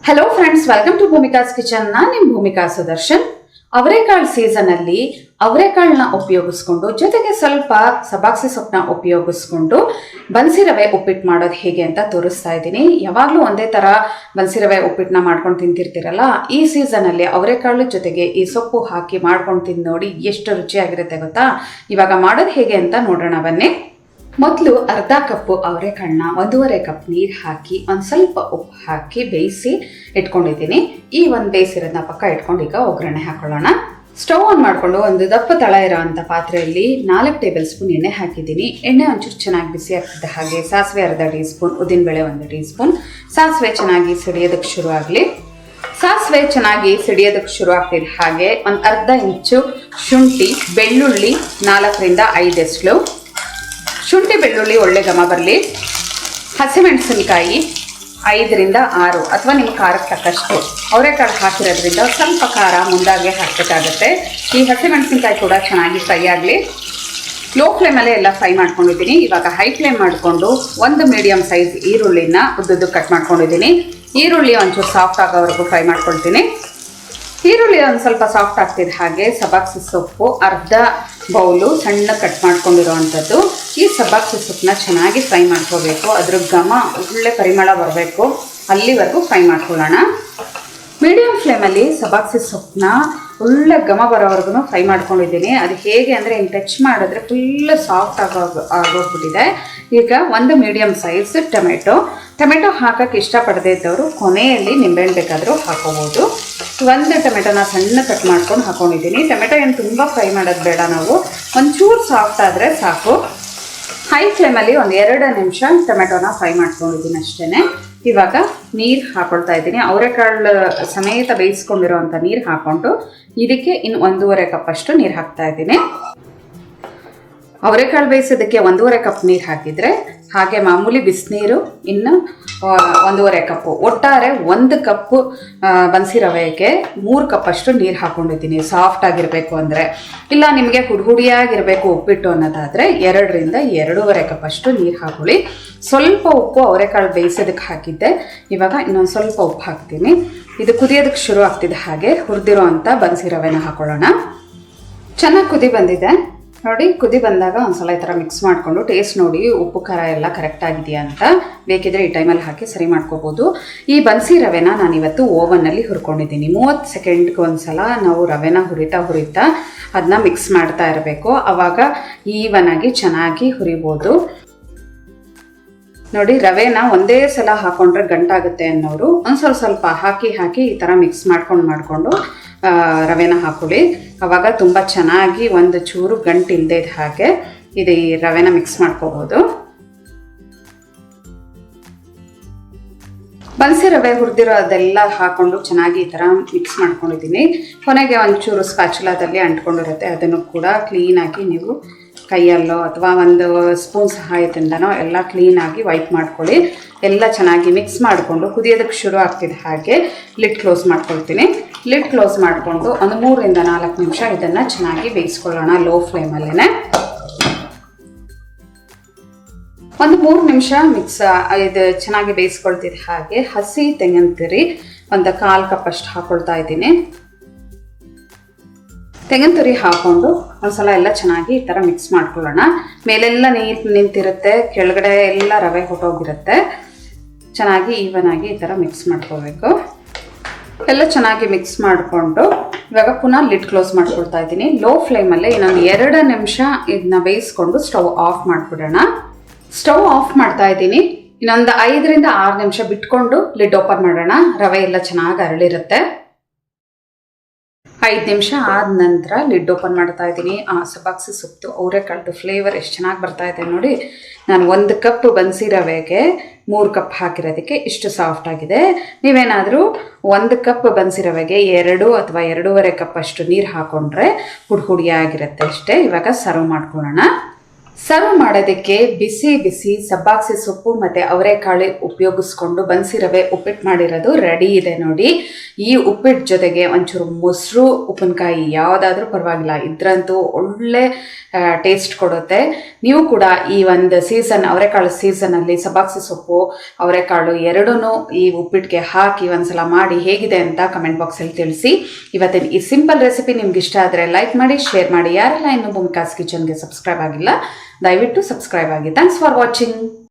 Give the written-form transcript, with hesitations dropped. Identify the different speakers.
Speaker 1: Hello friends, welcome to Bhumika's kitchen. ನಾನು ನಿಮ್ಮ ಭೂಮಿಕಾ ಸುದರ್ಶನ್. ಅವರೆಕಾಳು ಸೀಸನ್ ಅಲ್ಲಿ ಅವರೆಕಾಳನ್ನ ಉಪಯೋಗಿಸ್ಕೊಂಡು ಜೊತೆಗೆ ಸ್ವಲ್ಪ ಸಬಾಕ್ಸಿ ಸೊಪ್ಪನ್ನ ಉಪಯೋಗಿಸ್ಕೊಂಡು ಬನ್ಸಿ ರವೆ ಉಪ್ಪಿಟ್ಟು ಮಾಡೋದು ಹೇಗೆ ಅಂತ ತೋರಿಸ್ತಾ ಇದ್ದೀನಿ. ಯಾವಾಗಲೂ ಒಂದೇ ಥರ ಬನ್ಸಿ ರವೆ ಉಪ್ಪಿಟ್ಟನ್ನ ಮಾಡ್ಕೊಂಡು ತಿಂತಿರ್ತೀರಲ್ಲ, ಈ ಸೀಸನಲ್ಲಿ ಅವರೆಕಾಳು ಜೊತೆಗೆ ಈ ಸೊಪ್ಪು ಹಾಕಿ ಮಾಡ್ಕೊಂಡು ತಿಂದು ನೋಡಿ ಎಷ್ಟು ರುಚಿಯಾಗಿರುತ್ತೆ ಗೊತ್ತಾ. ಇವಾಗ ಮಾಡೋದು ಹೇಗೆ ಅಂತ ನೋಡೋಣ ಬನ್ನಿ. ಮೊದಲು ಅರ್ಧ ಕಪ್ಪು ಅವರೆಕಾಳನ್ನ 1.5 ಕಪ್ ನೀರು ಹಾಕಿ ಒಂದು ಸ್ವಲ್ಪ ಉಪ್ಪು ಹಾಕಿ ಬೇಯಿಸಿ ಇಟ್ಕೊಂಡಿದ್ದೀನಿ. ಈ ಒಂದು ಬೇಯಿಸಿರೋದನ್ನ ಪಕ್ಕ ಇಟ್ಕೊಂಡು ಈಗ ಒಗ್ಗರಣೆ ಹಾಕೊಳ್ಳೋಣ. ಸ್ಟವ್ ಆನ್ ಮಾಡಿಕೊಂಡು ಒಂದು ದಪ್ಪ ತಳ ಇರೋ ಅಂಥ ಪಾತ್ರೆಯಲ್ಲಿ 4 ಟೇಬಲ್ ಸ್ಪೂನ್ ಎಣ್ಣೆ ಹಾಕಿದ್ದೀನಿ. ಎಣ್ಣೆ ಒಂಚೂರು ಚೆನ್ನಾಗಿ ಬಿಸಿ ಆಗ್ತಿದ್ದ ಹಾಗೆ ಸಾಸಿವೆ ಅರ್ಧ ಟೀ ಸ್ಪೂನ್, ಉದ್ದಿನಬೇಳೆ 1 ಟೀ ಸ್ಪೂನ್. ಸಾಸಿವೆ ಚೆನ್ನಾಗಿ ಸಿಡಿಯೋದಕ್ಕೆ ಶುರು ಆಗಲಿ. ಸಾಸಿವೆ ಚೆನ್ನಾಗಿ ಸಿಡಿಯೋದಕ್ಕೆ ಶುರು ಆಗ್ತಿದ್ದ ಹಾಗೆ ಒಂದು ಅರ್ಧ ಇಂಚು ಶುಂಠಿ, ಬೆಳ್ಳುಳ್ಳಿ 4ರಿಂದ 5 ಎಸ್ಳು. ಶುಂಠಿ ಬೆಳ್ಳುಳ್ಳಿ ಒಳ್ಳೆ ಘಮ ಬರಲಿ. ಹಸಿಮೆಣಸಿನಕಾಯಿ 5ರಿಂದ 6 ಅಥವಾ ನಿಮ್ಮ ಖಾರಕ್ಕೆ ತಕ್ಕಷ್ಟು. ಅವರೆಕಾಳು ಹಾಕಿರೋದ್ರಿಂದ ಸ್ವಲ್ಪ ಖಾರ ಮುಂದಾಗೆ ಹಾಕಬೇಕಾಗತ್ತೆ. ಈ ಹಸಿಮೆಣಸಿನಕಾಯಿ ಕೂಡ ಚೆನ್ನಾಗಿ ಫ್ರೈ ಆಗಲಿ. ಲೋ ಫ್ಲೇಮಲ್ಲೇ ಎಲ್ಲ ಫ್ರೈ ಮಾಡ್ಕೊಂಡಿದ್ದೀನಿ. ಇವಾಗ ಹೈ ಫ್ಲೇಮ್ ಮಾಡಿಕೊಂಡು ಒಂದು ಮೀಡಿಯಮ್ ಸೈಜ್ ಈರುಳ್ಳಿನ ಉದ್ದುದ್ದು ಕಟ್ ಮಾಡ್ಕೊಂಡಿದ್ದೀನಿ. ಈರುಳ್ಳಿ ಒಂಚೂರು ಸಾಫ್ಟ್ ಆಗೋವರೆಗೂ ಫ್ರೈ ಮಾಡ್ಕೊಳ್ತೀನಿ. ಈರುಳ್ಳಿ ಒಂದು ಸ್ವಲ್ಪ ಸಾಫ್ಟ್ ಆಗ್ತಿದ್ದ ಹಾಗೆ ಸಬಾಕ್ಸಿ ಸೊಪ್ಪು ಅರ್ಧ ಬೌಲು ಸಣ್ಣ ಕಟ್ ಮಾಡ್ಕೊಂಡಿರೋ ಅಂಥದ್ದು. ಈ ಸಬಾಕ್ಸಿ ಸೊಪ್ಪನ್ನ ಚೆನ್ನಾಗಿ ಫ್ರೈ ಮಾಡ್ಕೋಬೇಕು. ಅದ್ರ ಘಮ ಒಳ್ಳೆ ಪರಿಮಳ ಬರಬೇಕು, ಅಲ್ಲಿವರೆಗೂ ಫ್ರೈ ಮಾಡ್ಕೊಳ್ಳೋಣ. ಮೀಡಿಯಮ್ ಫ್ಲೇಮಲ್ಲಿ ಸಬಾಕ್ಸಿ ಸೊಪ್ಪನ್ನ ಒಳ್ಳೆ ಘಮ ಬರೋವರೆಗೂ ಫ್ರೈ ಮಾಡ್ಕೊಂಡಿದ್ದೀನಿ. ಅದು ಹೇಗೆ ಅಂದರೆ ಹಿಂಗೆ ಟಚ್ ಮಾಡಿದ್ರೆ ಫುಲ್ ಸಾಫ್ಟ್ ಆಗೋಗ್ಬಿಟ್ಟಿದೆ. ಈಗ ಒಂದು ಮೀಡಿಯಮ್ ಸೈಜ್ ಟೊಮೆಟೊ ಹಾಕೋಕ್ಕೆ ಇಷ್ಟಪಡದೇ ಇದ್ದವರು ಕೊನೆಯಲ್ಲಿ ನಿಂಬೆಹಣ್ಣು ಬೇಕಾದರೂ ಹಾಕೋಬೋದು. ಒಂದು ಟೊಮೆಟೊನ ಸಣ್ಣ ಕಟ್ ಮಾಡ್ಕೊಂಡು ಹಾಕೊಂಡಿದ್ದೀನಿ. ಟೊಮೆಟೊ ಏನು ತುಂಬ ಫ್ರೈ ಮಾಡೋದು ಬೇಡ, ನಾವು ಒಂಚೂರು ಸಾಫ್ಟ್ ಆದರೆ ಸಾಕು. ಹೈ ಫ್ಲೇಮಲ್ಲಿ ಒಂದು 2 ನಿಮಿಷ ಟೊಮೆಟೊನ ಫ್ರೈ ಮಾಡ್ಕೊಂಡಿದ್ದೀನಿ ಅಷ್ಟೇ. ಇವಾಗ ನೀರು ಹಾಕೊಳ್ತಾ ಇದ್ದೀನಿ. ಅವರೆಕಾಳು ಸಮೇತ ಬೇಯಿಸ್ಕೊಂಡಿರೋವಂಥ ನೀರು ಹಾಕ್ಕೊಂಡು ಇದಕ್ಕೆ ಇನ್ನು 1.5 ಕಪ್ ಅಷ್ಟು ನೀರು ಹಾಕ್ತಾ ಇದ್ದೀನಿ. ಅವರೆಕಾಳು ಬೇಯಿಸೋದಕ್ಕೆ 1.5 ಕಪ್ ನೀರು ಹಾಕಿದರೆ, ಹಾಗೆ ಮಾಮೂಲಿ ಬಿಸಿನೀರು ಇನ್ನು 1.5 ಕಪ್ಪು, ಒಟ್ಟಾರೆ 1 ಕಪ್ಪು ಬನ್ಸಿ ರವೆಗೆ 3 ಕಪ್ ಅಷ್ಟು ನೀರು ಹಾಕ್ಕೊಂಡಿದ್ದೀನಿ. ಸಾಫ್ಟ್ ಆಗಿರಬೇಕು ಅಂದರೆ, ಇಲ್ಲ ನಿಮಗೆ ಹುಡಿಯಾಗಿರಬೇಕು ಉಪ್ಪಿಟ್ಟು ಅನ್ನೋದಾದರೆ 2ರಿಂದ 2.5 ಕಪ್ ಅಷ್ಟು ನೀರು ಹಾಕೊಳ್ಳಿ. ಸ್ವಲ್ಪ ಉಪ್ಪು ಅವರೆಕಾಳು ಬೇಯಿಸೋದಕ್ಕೆ ಹಾಕಿದ್ದೆ. ಇವಾಗ ಇನ್ನೊಂದು ಸ್ವಲ್ಪ ಉಪ್ಪು ಹಾಕ್ತೀನಿ. ಇದು ಕುದಿಯೋದಕ್ಕೆ ಶುರು ಆಗ್ತಿದೆ ಹಾಗೆ ಹುರಿದಿರೋ ಅಂಥ ಬನ್ಸಿ ರವೆನ ಹಾಕೊಳ್ಳೋಣ. ಚೆನ್ನಾಗಿ ಕುದಿ ಬಂದಿದೆ ನೋಡಿ. ಕುದಿ ಬಂದಾಗ ಒಂದ್ಸಲ ಈ ಥರ ಮಿಕ್ಸ್ ಮಾಡಿಕೊಂಡು ಟೇಸ್ಟ್ ನೋಡಿ ಉಪ್ಪು ಖಾರ ಎಲ್ಲ ಕರೆಕ್ಟ್ ಆಗಿದೆಯಾ ಅಂತ. ಬೇಕಿದ್ರೆ ಈ ಟೈಮಲ್ಲಿ ಹಾಕಿ ಸರಿ ಮಾಡ್ಕೋಬೋದು. ಈ ಬನ್ಸಿ ರವೆನ ನಾನಿವತ್ತು ಓವನ್ನಲ್ಲಿ ಹುರ್ಕೊಂಡಿದ್ದೀನಿ. 30 ಸೆಕೆಂಡ್ಗೆ ಒಂದ್ಸಲ ನಾವು ರವೆನ ಹುರಿತಾ ಅದನ್ನ ಮಿಕ್ಸ್ ಮಾಡ್ತಾ ಇರಬೇಕು. ಆವಾಗ ಈವನ್ ಆಗಿ ಚೆನ್ನಾಗಿ ಹುರಿಬೋದು ನೋಡಿ. ರವೆನ ಒಂದೇ ಸಲ ಹಾಕೊಂಡ್ರೆ ಗಂಟಾಗುತ್ತೆ ಅನ್ನೋರು ಒಂದು ಸ್ವಲ್ಪ ಹಾಕಿ ಈ ಥರ ಮಿಕ್ಸ್ ಮಾಡಿಕೊಂಡು ರವೆನ ಹಾಕೊಳ್ಳಿ. ಆವಾಗ ತುಂಬ ಚೆನ್ನಾಗಿ ಒಂದು ಚೂರು ಗಂಟಿಲ್ಲದೆ ಹಾಗೆ ಇದು ಈ ರವೆನ ಮಿಕ್ಸ್ ಮಾಡ್ಕೋಬೋದು. ಬನ್ಸಿ ರವೆ ಹುರಿದಿರೋ ಅದೆಲ್ಲ ಹಾಕ್ಕೊಂಡು ಚೆನ್ನಾಗಿ ಈ ಥರ ಮಿಕ್ಸ್ ಮಾಡ್ಕೊಂಡಿದ್ದೀನಿ. ಕೊನೆಗೆ ಒಂಚೂರು ಸ್ಪ್ಯಾಚುಲಾದಲ್ಲಿ ಅಂಟ್ಕೊಂಡಿರುತ್ತೆ, ಅದನ್ನು ಕೂಡ ಕ್ಲೀನಾಗಿ ನೀವು ಕೈಯಲ್ಲೋ ಅಥವಾ ಒಂದು ಸ್ಪೂನ್ ಸಹಾಯದಿಂದನೋ ಎಲ್ಲ ಕ್ಲೀನಾಗಿ ವೈಪ್ ಮಾಡ್ಕೊಳ್ಳಿ. ಎಲ್ಲ ಚೆನ್ನಾಗಿ ಮಿಕ್ಸ್ ಮಾಡಿಕೊಂಡು ಕುದಿಯೋದಕ್ಕೆ ಶುರು ಆಗ್ತಿದೆ ಹಾಗೆ ಲಿಡ್ ಕ್ಲೋಸ್ ಮಾಡ್ಕೊಳ್ತೀನಿ. ಲಿಡ್ ಕ್ಲೋಸ್ ಮಾಡಿಕೊಂಡು ಒಂದು 3ರಿಂದ 4 ನಿಮಿಷ ಇದನ್ನು ಚೆನ್ನಾಗಿ ಬೇಯಿಸ್ಕೊಳ್ಳೋಣ ಲೋ ಫ್ಲೇಮಲ್ಲೇ. ಒಂದು 3 ನಿಮಿಷ ಇದು ಚೆನ್ನಾಗಿ ಬೇಯಿಸ್ಕೊಳ್ತಿದ್ದ ಹಾಗೆ ಹಸಿ ತೆಂಗಿನ ತುರಿ ಒಂದು 1/4 ಕಪ್ ಅಷ್ಟು ಹಾಕೊಳ್ತಾ ಇದ್ದೀನಿ. ತೆಂಗಿನ ತುರಿ ಹಾಕ್ಕೊಂಡು ಒಂದ್ಸಲ ಎಲ್ಲ ಚೆನ್ನಾಗಿ ಈ ಥರ ಮಿಕ್ಸ್ ಮಾಡ್ಕೊಳ್ಳೋಣ. ಮೇಲೆಲ್ಲ ನೀರು ನಿಂತಿರುತ್ತೆ, ಕೆಳಗಡೆ ಎಲ್ಲ ರವೆ ಹೊಟ್ಟೋಗಿರುತ್ತೆ. ಚೆನ್ನಾಗಿ ಈವನ್ ಆಗಿ ಈ ಥರ ಮಿಕ್ಸ್ ಮಾಡ್ಕೋಬೇಕು. ಎಲ್ಲ ಚೆನ್ನಾಗಿ ಮಿಕ್ಸ್ ಮಾಡಿಕೊಂಡು ಇವಾಗ ಪುನಃ ಲಿಡ್ ಕ್ಲೋಸ್ ಮಾಡ್ಕೊಳ್ತಾ ಇದ್ದೀನಿ. ಲೋ ಫ್ಲೇಮಲ್ಲೇ ಇನ್ನೊಂದು 2 ನಿಮಿಷ ಇದನ್ನ ಬೇಯಿಸ್ಕೊಂಡು ಸ್ಟವ್ ಆಫ್ ಮಾಡಿಬಿಡೋಣ. ಸ್ಟವ್ ಆಫ್ ಮಾಡ್ತಾ ಇದ್ದೀನಿ. ಇನ್ನೊಂದು 5ರಿಂದ 6 ನಿಮಿಷ ಬಿಟ್ಕೊಂಡು ಲಿಡ್ ಓಪನ್ ಮಾಡೋಣ. ರವೆ ಎಲ್ಲ ಚೆನ್ನಾಗಿ ಅರಳಿರುತ್ತೆ. 5 ನಿಮಿಷ ಆದ ನಂತರ ಲಿಡ್ ಓಪನ್ ಮಾಡ್ತಾ ಇದ್ದೀನಿ. ಆ ಸಬಾಕ್ಸಿ ಸೊಪ್ಪು ಅವರೆಕಾಳ್ದು ಫ್ಲೇವರ್ ಎಷ್ಟು ಚೆನ್ನಾಗಿ ಬರ್ತಾ ಇದೆ ನೋಡಿ. ನಾನು 1 ಕಪ್ ಬನ್ಸಿ ರವೆಗೆ 3 ಕಪ್ ಹಾಕಿರೋದಕ್ಕೆ ಇಷ್ಟು ಸಾಫ್ಟ್ ಆಗಿದೆ. ನೀವೇನಾದರೂ 1 ಕಪ್ ಬನ್ಸಿ ರವೆಗೆ 2 ಅಥವಾ 2.5 ಕಪ್ ಅಷ್ಟು ನೀರು ಹಾಕೊಂಡ್ರೆ ಹುಡಿಯಾಗಿರುತ್ತೆ ಅಷ್ಟೇ. ಇವಾಗ ಸರ್ವ್ ಮಾಡ್ಕೊಳ್ಳೋಣ. ಸರ್ವ್ ಮಾಡೋದಕ್ಕೆ ಬಿಸಿ ಬಿಸಿ ಸಬ್ಬಾಕ್ಸಿ ಸೊಪ್ಪು ಮತ್ತು ಅವರೆಕಾಳು ಉಪಯೋಗಿಸ್ಕೊಂಡು ಬನ್ಸಿ ರವೆ ಉಪ್ಪಿಟ್ಟು ಮಾಡಿರೋದು ರೆಡಿ ಇದೆ ನೋಡಿ. ಈ ಉಪ್ಪಿಟ್ಟು ಜೊತೆಗೆ ಒಂಚೂರು ಮೊಸರು ಉಪ್ಪಿನಕಾಯಿ ಯಾವುದಾದ್ರೂ ಪರವಾಗಿಲ್ಲ, ಇದ್ರಂತೂ ಒಳ್ಳೆ ಟೇಸ್ಟ್ ಕೊಡುತ್ತೆ. ನೀವು ಕೂಡ ಈ ಒಂದು ಸೀಸನ್ ಅವರೆಕಾಳು ಸೀಸನಲ್ಲಿ ಸಬ್ಬಾಕ್ಸಿ ಸೊಪ್ಪು ಅವರೆಕಾಳು ಎರಡೂ ಈ ಉಪ್ಪಿಟ್ಟಿಗೆ ಹಾಕಿ ಒಂದ್ಸಲ ಮಾಡಿ ಹೇಗಿದೆ ಅಂತ ಕಮೆಂಟ್ ಬಾಕ್ಸಲ್ಲಿ ತಿಳಿಸಿ. ಇವತ್ತಿನ ಈ ಸಿಂಪಲ್ ರೆಸಿಪಿ ನಿಮ್ಗೆ ಇಷ್ಟ ಆದರೆ ಲೈಕ್ ಮಾಡಿ, ಶೇರ್ ಮಾಡಿ. ಯಾರೆಲ್ಲ ಇನ್ನೂ ಭೂಮಿಕಾಸ್ ಕಿಚನ್ಗೆ ಸಬ್ಸ್ಕ್ರೈಬ್ ಆಗಿಲ್ಲ ದಯವಿಟ್ಟು ಸಬ್ಸ್ಕ್ರೈಬ್ ಆಗಿ. Thanks for watching.